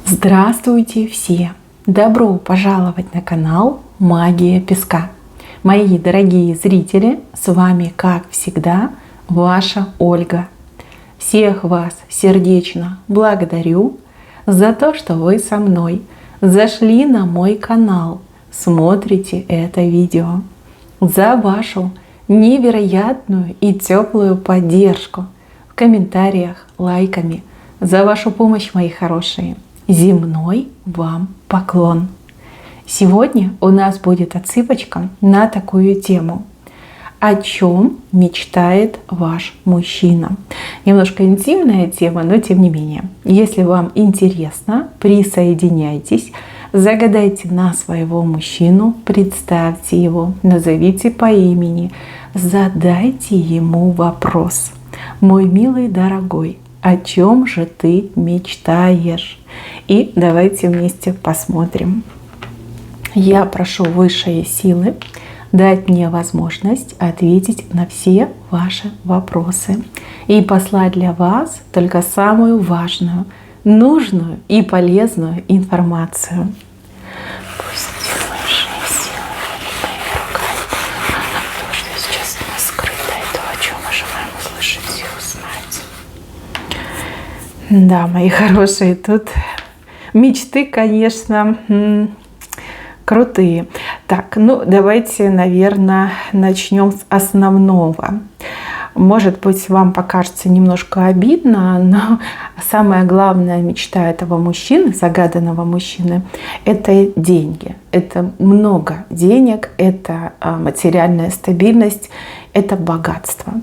Здравствуйте все! Добро пожаловать на канал Магия Песка. Мои дорогие зрители, с вами, как всегда, ваша Ольга. Всех вас сердечно благодарю за то, что вы со мной зашли на мой канал, смотрите это видео, за вашу невероятную и теплую поддержку в комментариях, лайками, за вашу помощь, мои хорошие. Земной вам поклон! Сегодня у нас будет отсыпочка на такую тему. О чем мечтает ваш мужчина? Немножко интимная тема, но тем не менее. Если вам интересно, присоединяйтесь, загадайте на своего мужчину, представьте его, назовите по имени, задайте ему вопрос. Мой милый дорогой, о чем же ты мечтаешь? И давайте вместе посмотрим. Я прошу высшие силы дать мне возможность ответить на все ваши вопросы и послать для вас только самую важную, нужную и полезную информацию. Пусть высшие силы моими руками, то, что сейчас у нас скрыто, и то, о чем мы желаем услышать и узнать. Да, мои хорошие, тут мечты, конечно, крутые. Так, ну давайте, наверное, начнем с основного. Может быть, вам покажется немножко обидно, но самая главная мечта этого мужчины, загаданного мужчины, это деньги. Это много денег, это материальная стабильность, это богатство.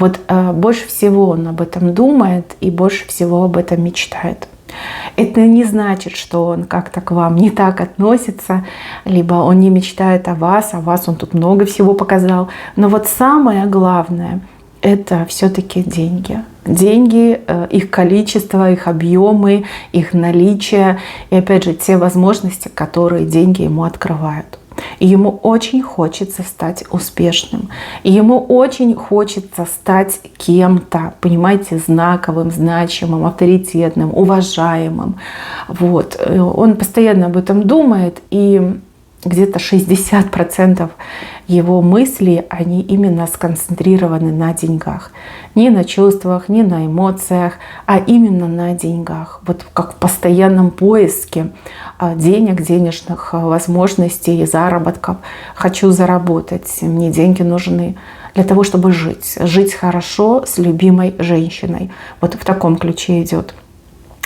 Вот больше всего он об этом думает и больше всего об этом мечтает. Это не значит, что он как-то к вам не так относится, либо он не мечтает о вас он тут много всего показал. Но вот самое главное – это все-таки деньги. Деньги, их количество, их объемы, их наличие и, опять же, те возможности, которые деньги ему открывают. И ему очень хочется стать успешным. И ему очень хочется стать кем-то, понимаете, знаковым, значимым, авторитетным, уважаемым. Вот. Он постоянно об этом думает, и где-то 60% его мыслей, они именно сконцентрированы на деньгах. Не на чувствах, не на эмоциях, а именно на деньгах. Вот как в постоянном поиске денег, денежных возможностей, заработков. Хочу заработать, мне деньги нужны для того, чтобы жить. Жить хорошо с любимой женщиной. Вот в таком ключе идет.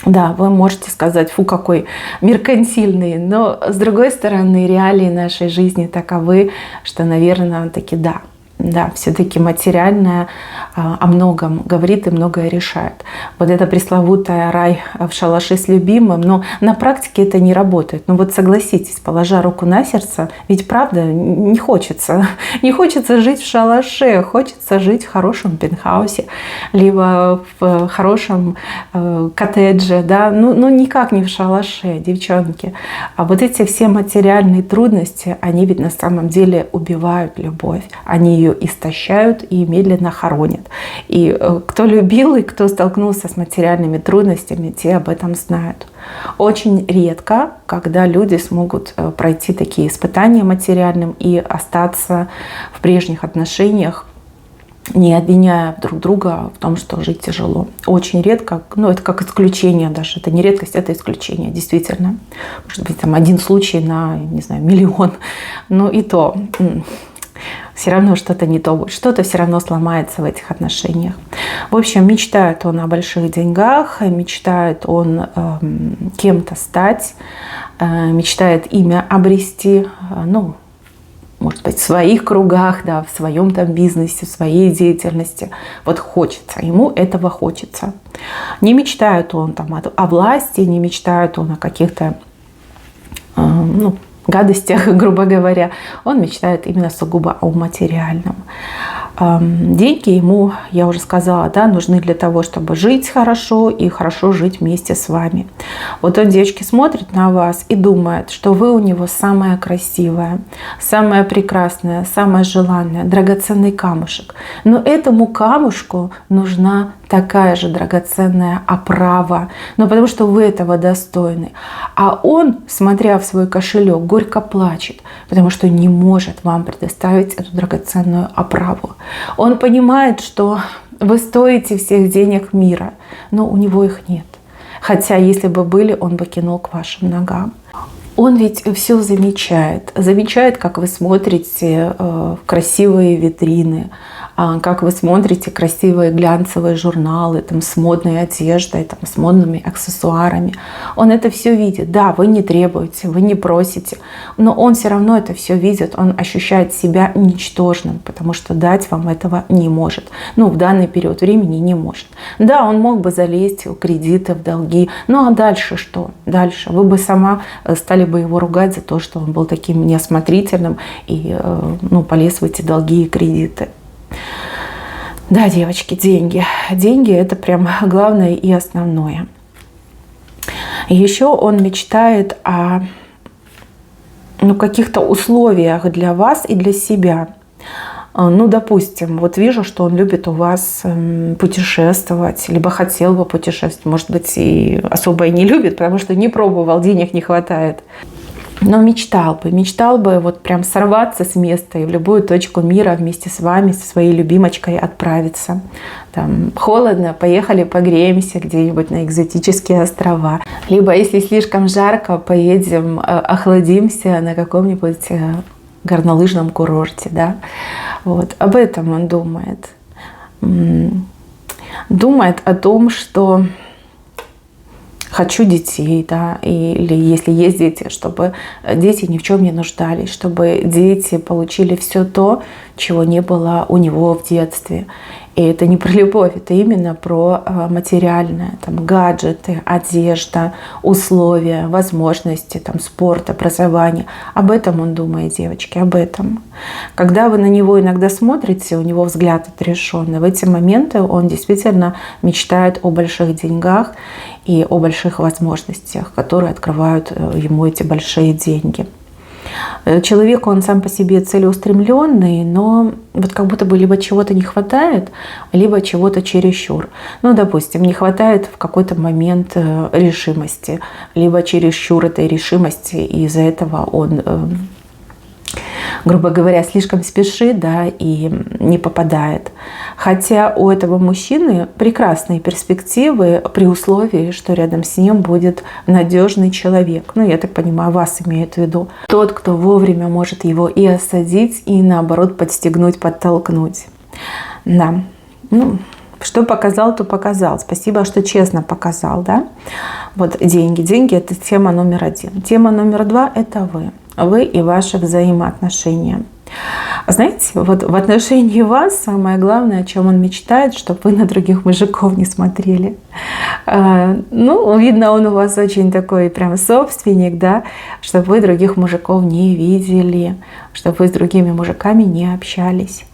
Да, вы можете сказать, фу, какой меркантильный, но с другой стороны, реалии нашей жизни таковы, что, наверное, таки да. Да, все-таки материальное о многом говорит и многое решает. Вот это пресловутая рай в шалаше с любимым, но на практике это не работает. Но вот согласитесь, положа руку на сердце, ведь правда не хочется. Не хочется жить в шалаше, хочется жить в хорошем пентхаусе, либо в хорошем коттедже, да, ну никак не в шалаше, девчонки. А вот эти все материальные трудности, они ведь на самом деле убивают любовь. Они ее истощают и медленно хоронят. И кто любил и кто столкнулся с материальными трудностями, те об этом знают. Очень редко, когда люди смогут пройти такие испытания материальным и остаться в прежних отношениях, не обвиняя друг друга в том, что жить тяжело. Очень редко, ну это как исключение даже, это не редкость, это исключение, действительно. Может быть, там один случай на, не знаю, миллион, но и то все равно что-то не то будет, что-то все равно сломается в этих отношениях. В общем, мечтает он о больших деньгах, мечтает он кем-то стать, мечтает имя обрести, ну, может быть, в своих кругах, да, в своем там бизнесе, в своей деятельности. Вот хочется, ему этого хочется. Не мечтает он там о власти, не мечтает он о каких-то, гадостях, грубо говоря. Он мечтает именно сугубо о материальном. Деньги ему, я уже сказала, да, нужны для того, чтобы жить хорошо и хорошо жить вместе с вами. Вот он, девочки, смотрит на вас и думает, что вы у него самая красивая, самая прекрасная, самая желанная, драгоценный камушек. Но этому камушку нужна такая же драгоценная оправа, но потому что вы этого достойны. А он, смотря в свой кошелек, горько плачет, потому что не может вам предоставить эту драгоценную оправу. Он понимает, что вы стоите всех денег мира, но у него их нет. Хотя, если бы были, он бы кинул к вашим ногам. Он ведь все замечает. Замечает, как вы смотрите в красивые витрины, как вы смотрите красивые глянцевые журналы там, с модной одеждой, там, с модными аксессуарами. Он это все видит. Да, вы не требуете, вы не просите, но он все равно это все видит. Он ощущает себя ничтожным, потому что дать вам этого не может. Ну, в данный период времени не может. Да, он мог бы залезть в кредиты, в долги. Ну, а дальше что? Дальше. Вы бы сама стали бы его ругать за то, что он был таким неосмотрительным и полез в эти долги и кредиты. Да, девочки, деньги. Деньги – это прям главное и основное. Еще он мечтает о каких-то условиях для вас и для себя. Ну, допустим, вот вижу, что он любит у вас путешествовать, либо хотел бы путешествовать, может быть, и особо и не любит, потому что не пробовал, денег не хватает. Но мечтал бы вот прям сорваться с места и в любую точку мира вместе с вами, со своей любимочкой отправиться. Там холодно, поехали погреемся где-нибудь на экзотические острова. Либо, если слишком жарко, поедем, охладимся на каком-нибудь горнолыжном курорте. Да? Вот. Об этом он думает. Думает о том, что хочу детей, да, или если есть дети, чтобы дети ни в чем не нуждались, чтобы дети получили все то, чего не было у него в детстве. И это не про любовь, это именно про материальное, там, гаджеты, одежда, условия, возможности, там, спорт, образование. Об этом он думает, девочки, об этом. Когда вы на него иногда смотрите, у него взгляд отрешенный. В эти моменты он действительно мечтает о больших деньгах и о больших возможностях, которые открывают ему эти большие деньги. Человек, он сам по себе целеустремленный, но вот как будто бы либо чего-то не хватает, либо чего-то чересчур. Ну, допустим, не хватает в какой-то момент решимости, либо чересчур этой решимости, и из-за этого он, грубо говоря, слишком спешит, да, и не попадает. Хотя у этого мужчины прекрасные перспективы при условии, что рядом с ним будет надежный человек. Ну, я так понимаю, вас имеют в виду. Тот, кто вовремя может его и осадить, и наоборот подстегнуть, подтолкнуть. Да. Ну, что показал, то показал. Спасибо, что честно показал, да. Вот деньги. Деньги – это тема номер один. Тема номер два – это вы. Вы и ваши взаимоотношения. Знаете, вот в отношении вас самое главное, о чем он мечтает, чтобы вы на других мужиков не смотрели. Ну, видно, он у вас очень такой прям собственник, да, чтобы вы других мужиков не видели, чтобы вы с другими мужиками не общались,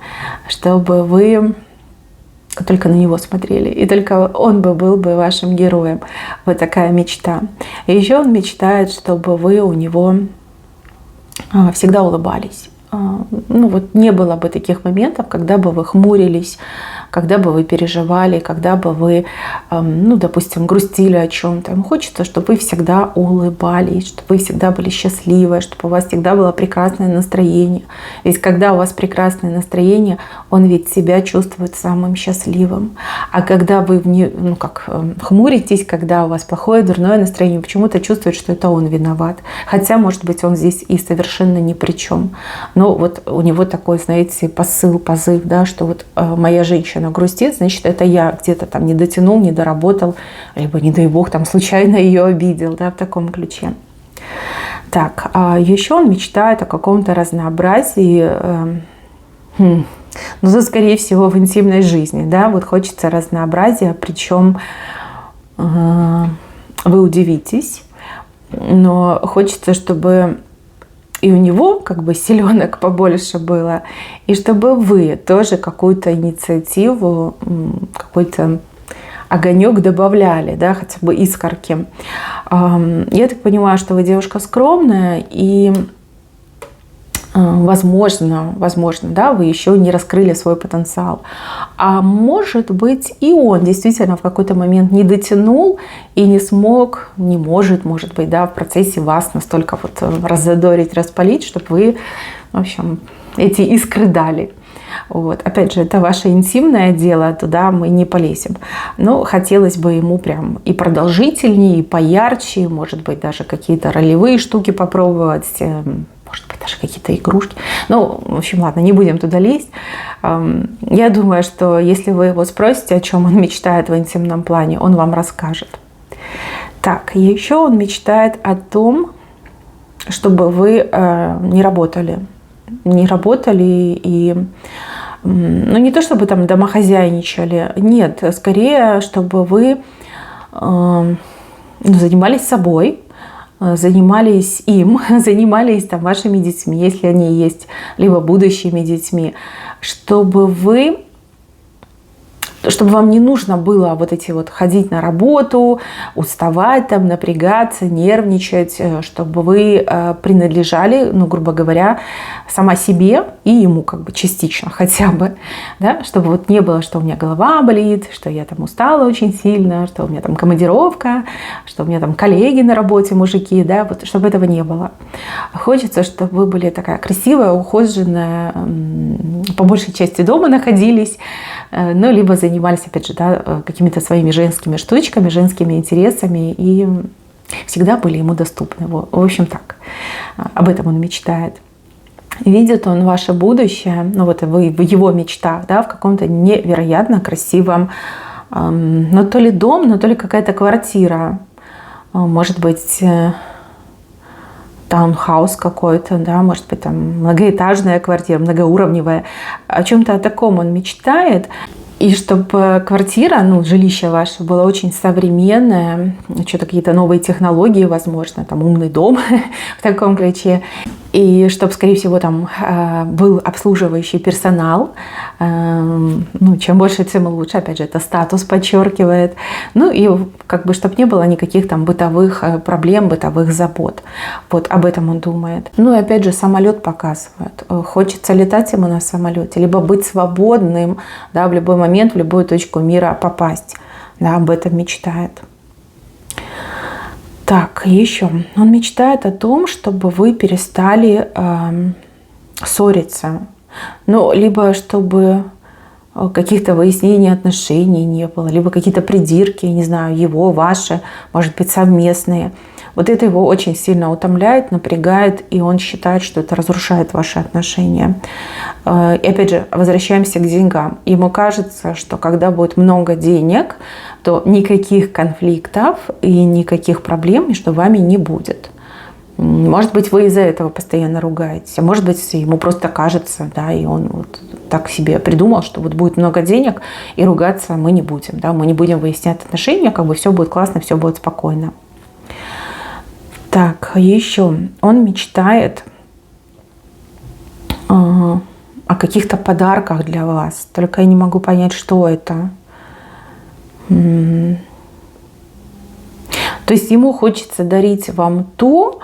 чтобы вы только на него смотрели, и только он был бы вашим героем. Вот такая мечта. И еще он мечтает, чтобы вы у него всегда улыбались. Ну вот не было бы таких моментов, когда бы вы хмурились, когда бы вы переживали, когда бы вы, ну, допустим, грустили о чем-то. Хочется, чтобы вы всегда улыбались, чтобы вы всегда были счастливы, чтобы у вас всегда было прекрасное настроение. Ведь когда у вас прекрасное настроение, он ведь себя чувствует самым счастливым. А когда вы хмуритесь, когда у вас плохое, дурное настроение, почему-то чувствует, что это он виноват. Хотя, может быть, он здесь и совершенно ни при чем. Но вот у него такой, знаете, позыв, да, что вот моя женщина грустит, значит, это я где-то там не дотянул, не доработал, либо, не дай бог, там случайно ее обидел, да, в таком ключе. Так, еще он мечтает о каком-то разнообразии, ну, тут, скорее всего, в интимной жизни, да, вот хочется разнообразия, причем вы удивитесь, но хочется, чтобы и у него как бы силенок побольше было, и чтобы вы тоже какую-то инициативу, какой-то огонек добавляли, да, хотя бы искорки. Я так понимаю, что вы девушка скромная, и возможно, да, вы еще не раскрыли свой потенциал. А может быть, и он действительно в какой-то момент не дотянул и не смог, может быть, да, в процессе вас настолько вот раззадорить, распалить, чтобы вы, в общем, эти искры дали. Вот. Опять же, это ваше интимное дело, туда мы не полезем. Но хотелось бы ему прям и продолжительнее, и поярче, может быть, даже какие-то ролевые штуки попробовать, может быть, даже какие-то игрушки. Ну, в общем, ладно, не будем туда лезть. Я думаю, что если вы его спросите, о чем он мечтает в интимном плане, он вам расскажет. Так, еще он мечтает о том, чтобы вы не работали. И, ну, не то чтобы там домохозяйничали, нет, скорее, чтобы вы занимались собой, занимались им, занимались там вашими детьми, если они есть, либо будущими детьми, чтобы вам не нужно было вот эти вот ходить на работу, уставать там, напрягаться, нервничать, чтобы вы принадлежали, ну, грубо говоря, сама себе и ему как бы частично хотя бы, да, чтобы вот не было, что у меня голова болит, что я там устала очень сильно, что у меня там командировка, что у меня там коллеги на работе, мужики, да, вот чтобы этого не было. Хочется, чтобы вы были такая красивая, ухоженная, по большей части дома находились, ну, либо занимались, опять же, да, какими-то своими женскими штучками, женскими интересами и всегда были ему доступны. В общем, так. Об этом он мечтает. Видит он ваше будущее, ну вот вы в его мечтах, да, в каком-то невероятно красивом, но то ли дом, но то ли какая-то квартира. Может быть, таунхаус какой-то, да, может быть, там многоэтажная квартира, многоуровневая. О чем-то таком он мечтает. И чтобы квартира, ну, жилище ваше было очень современное, что-то какие-то новые технологии, возможно, там умный дом в таком ключе. И чтобы, скорее всего, там был обслуживающий персонал. Ну, чем больше, тем лучше. Опять же, это статус подчеркивает. Ну и как бы, чтобы не было никаких там бытовых проблем, бытовых забот. Вот об этом он думает. Ну и опять же, самолет показывает. Хочется летать ему на самолете, либо быть свободным, да, в любой момент, в любую точку мира попасть. Да, об этом мечтает. Так, еще. Он мечтает о том, чтобы вы перестали ссориться. Ну, либо чтобы каких-то выяснений отношений не было, либо какие-то придирки, не знаю, его, ваши, может быть, совместные. Вот это его очень сильно утомляет, напрягает, и он считает, что это разрушает ваши отношения. И опять же, возвращаемся к деньгам. Ему кажется, что когда будет много денег, то никаких конфликтов и никаких проблем между вами не будет. Может быть, вы из-за этого постоянно ругаетесь, а может быть, ему просто кажется, да, и он вот так себе придумал, что вот будет много денег, и ругаться мы не будем, да, мы не будем выяснять отношения, как бы все будет классно, все будет спокойно. Так, еще он мечтает о каких-то подарках для вас, только я не могу понять, что это. То есть ему хочется дарить вам то,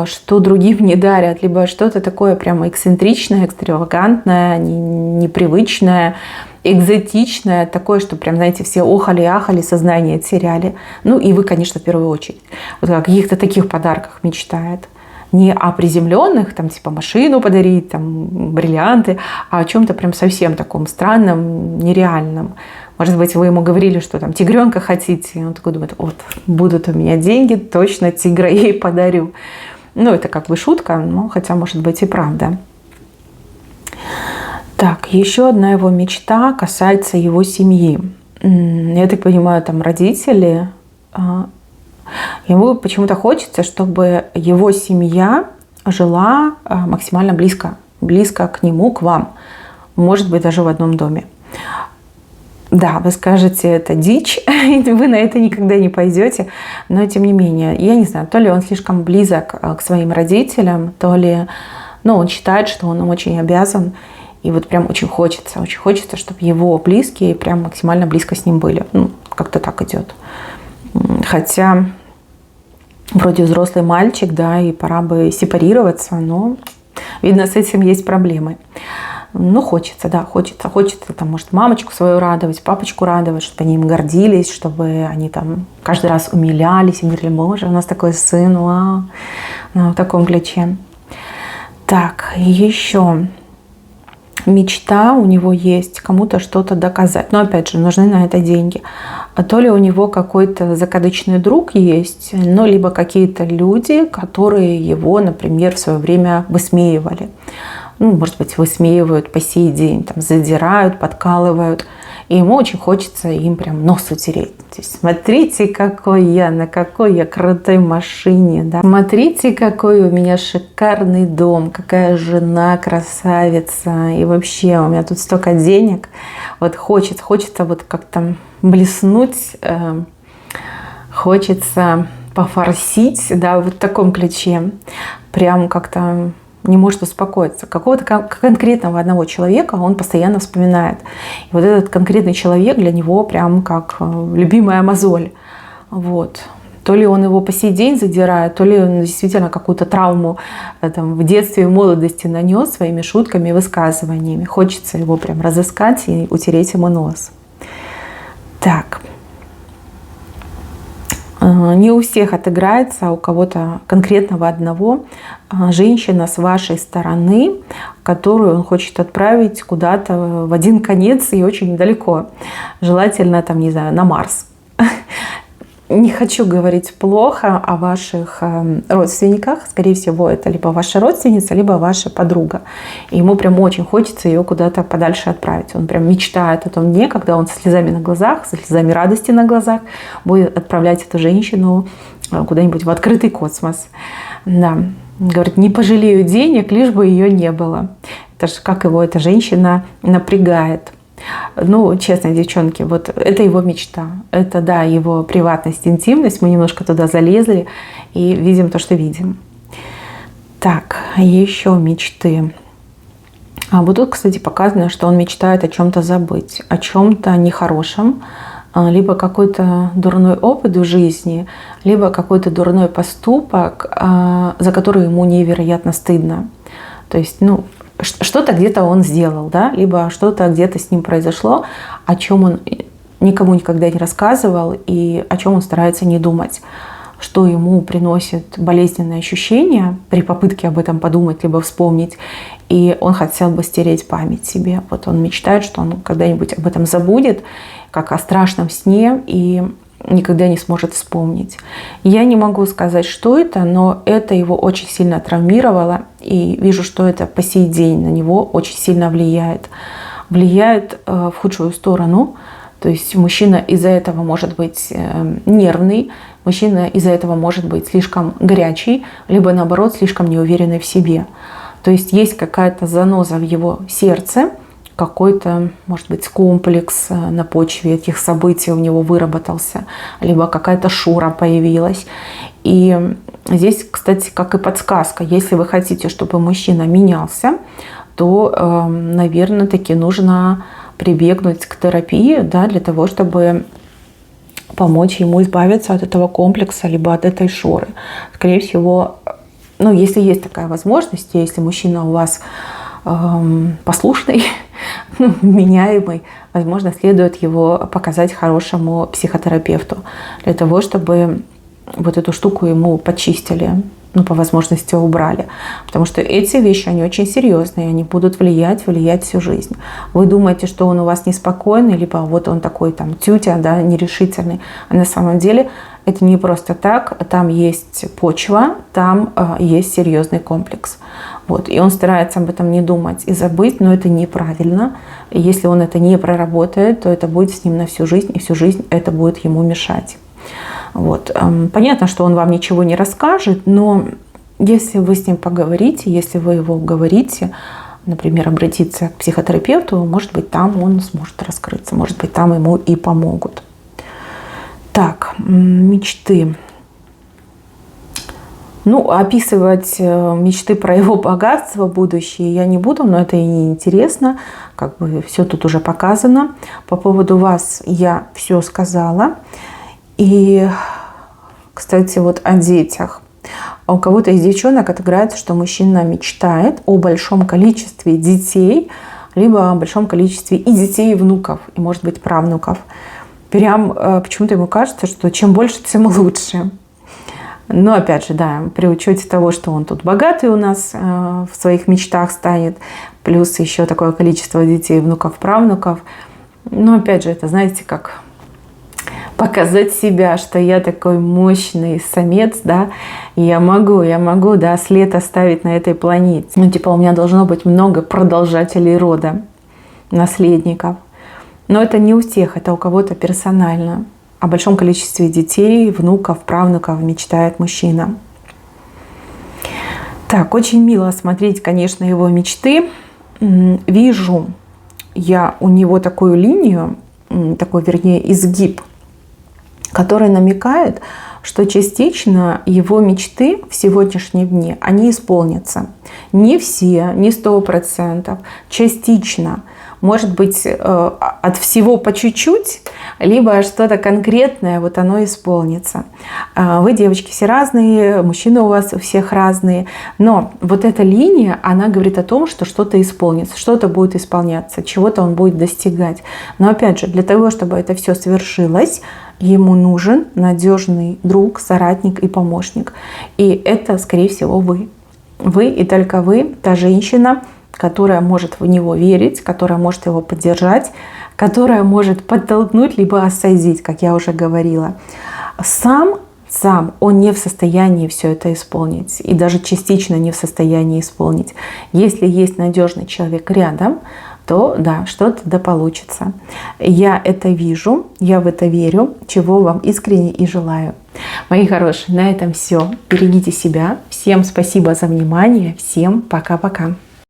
что другим не дарят, либо что-то такое прямо эксцентричное, экстравагантное, непривычное, экзотичное, такое, что прям, знаете, все охали и ахали, сознание теряли. Ну и вы, конечно, в первую очередь. Вот о каких-то таких подарках мечтает. Не о приземленных, там типа машину подарить, там бриллианты, а о чем-то прям совсем таком странном, нереальном. Может быть, вы ему говорили, что там тигренка хотите, и он такой думает, вот, будут у меня деньги, точно тигра ей подарю. Ну, это как бы шутка, но хотя, может быть, и правда. Так, еще одна его мечта касается его семьи. Я так понимаю, там родители. Ему почему-то хочется, чтобы его семья жила максимально близко к нему, к вам. Может быть, даже в одном доме. Да, вы скажете, это дичь, вы на это никогда не пойдете, но тем не менее, я не знаю, то ли он слишком близок к своим родителям, то ли, он считает, что он им очень обязан, и вот прям очень хочется, чтобы его близкие прям максимально близко с ним были. Как-то так идет. Хотя вроде взрослый мальчик, да, и пора бы сепарироваться, но, видно, с этим есть проблемы. Хочется, да, хочется там, может, мамочку свою радовать, папочку радовать, чтобы они им гордились, чтобы они там каждый раз умилялись и говорили: боже, у нас такой сын, вау, в таком ключе. Так, еще мечта у него есть кому-то что-то доказать. Но опять же, нужны на это деньги. А то ли у него какой-то закадычный друг есть, либо какие-то люди, которые его, например, в свое время высмеивали. Может быть, высмеивают по сей день, там, задирают, подкалывают. И ему очень хочется им прям нос утереть. То есть, смотрите, какой я, на какой я крутой машине. Да? Смотрите, какой у меня шикарный дом, какая жена красавица. И вообще, у меня тут столько денег. Вот хочется вот как-то блеснуть, хочется пофорсить, да, вот в таком ключе. Прям как-то не может успокоиться. Какого-то конкретного одного человека он постоянно вспоминает. И вот этот конкретный человек для него прям как любимая мозоль. Вот. То ли он его по сей день задирает, то ли он действительно какую-то травму там, в детстве и молодости нанес своими шутками и высказываниями. Хочется его прям разыскать и утереть ему нос. Так. Не у всех отыграется, а у кого-то конкретного одного женщина с вашей стороны, которую он хочет отправить куда-то в один конец и очень далеко. Желательно, там, не знаю, на Марс. Не хочу говорить плохо о ваших родственниках. Скорее всего, это либо ваша родственница, либо ваша подруга. И ему прям очень хочется ее куда-то подальше отправить. Он прям мечтает о том дне, когда он со слезами на глазах, со слезами радости на глазах будет отправлять эту женщину куда-нибудь в открытый космос. Да. Говорит, не пожалею денег, лишь бы ее не было. Это же как его эта женщина напрягает. Честно, девчонки, вот это его мечта. Это, да, его приватность, интимность. Мы немножко туда залезли и видим то, что видим. Так, еще мечты. Вот тут, кстати, показано, что он мечтает о чем-то забыть, о чем-то нехорошем, либо какой-то дурной опыт в жизни, либо какой-то дурной поступок, за который ему невероятно стыдно. То есть, что-то где-то он сделал, да, либо что-то где-то с ним произошло, о чем он никому никогда не рассказывал и о чем он старается не думать, что ему приносит болезненные ощущения при попытке об этом подумать либо вспомнить, и он хотел бы стереть память себе. Вот он мечтает, что он когда-нибудь об этом забудет, как о страшном сне, и никогда не сможет вспомнить. Я не могу сказать, что это, но это его очень сильно травмировало, и вижу, что это по сей день на него очень сильно влияет. Влияет в худшую сторону. То есть мужчина из-за этого может быть нервный, мужчина из-за этого может быть слишком горячий, либо наоборот слишком неуверенный в себе. То есть есть какая-то заноза в его сердце, какой-то, может быть, комплекс на почве этих событий у него выработался, либо какая-то шура появилась. И здесь, кстати, как и подсказка, если вы хотите, чтобы мужчина менялся, то, наверное, таки нужно прибегнуть к терапии, да, для того, чтобы помочь ему избавиться от этого комплекса, либо от этой шуры. Скорее всего, если есть такая возможность, если мужчина у вас послушный, меняемый, возможно, следует его показать хорошему психотерапевту для того, чтобы вот эту штуку ему почистили, по возможности убрали. Потому что эти вещи, они очень серьезные, они будут влиять всю жизнь. Вы думаете, что он у вас неспокойный, либо вот он такой там тютя, да, нерешительный. А на самом деле это не просто так. Там есть почва, там есть серьезный комплекс. Вот. И он старается об этом не думать и забыть, но это неправильно. И если он это не проработает, то это будет с ним на всю жизнь, и всю жизнь это будет ему мешать. Вот. Понятно, что он вам ничего не расскажет, но если вы с ним поговорите, если вы его уговорите, например, обратиться к психотерапевту, может быть, там он сможет раскрыться, может быть, там ему и помогут. Так, мечты. Ну, описывать мечты про его богатство будущее я не буду, но это и не интересно. Как бы все тут уже показано. По поводу вас я все сказала. И, кстати, вот о детях. У кого-то из девчонок отыграется, что мужчина мечтает о большом количестве детей, либо о большом количестве и детей, и внуков, и, может быть, правнуков. Прям почему-то ему кажется, что чем больше, тем лучше. Но опять же, да, при учете того, что он тут богатый у нас в своих мечтах станет, плюс еще такое количество детей, внуков, правнуков. Но опять же, это, знаете, как показать себя, что я такой мощный самец, да, и я могу, да, след оставить на этой планете. Ну, типа, у меня должно быть много продолжателей рода, наследников. Но это не у всех, это у кого-то персонально. О большом количестве детей, внуков, правнуков мечтает мужчина. Так, очень мило смотреть, конечно, его мечты. Вижу я у него такую линию, такой, вернее, изгиб, который намекает, что частично его мечты в сегодняшнем дне, они исполнятся. Не все, не 100%, частично. Может быть, от всего по чуть-чуть, либо что-то конкретное, вот оно исполнится. Вы, девочки, все разные, мужчины у вас у всех разные, но вот эта линия, она говорит о том, что что-то исполнится, что-то будет исполняться, чего-то он будет достигать. Но опять же, для того, чтобы это все свершилось, ему нужен надежный друг, соратник и помощник. И это, скорее всего, вы. Вы и только вы, та женщина, которая может в него верить, которая может его поддержать, которая может подтолкнуть, либо осадить, как я уже говорила. Сам он не в состоянии все это исполнить, и даже частично не в состоянии исполнить. Если есть надежный человек рядом, то да, что-то да получится. Я это вижу, я в это верю, чего вам искренне и желаю. Мои хорошие, на этом все. Берегите себя. Всем спасибо за внимание. Всем пока-пока.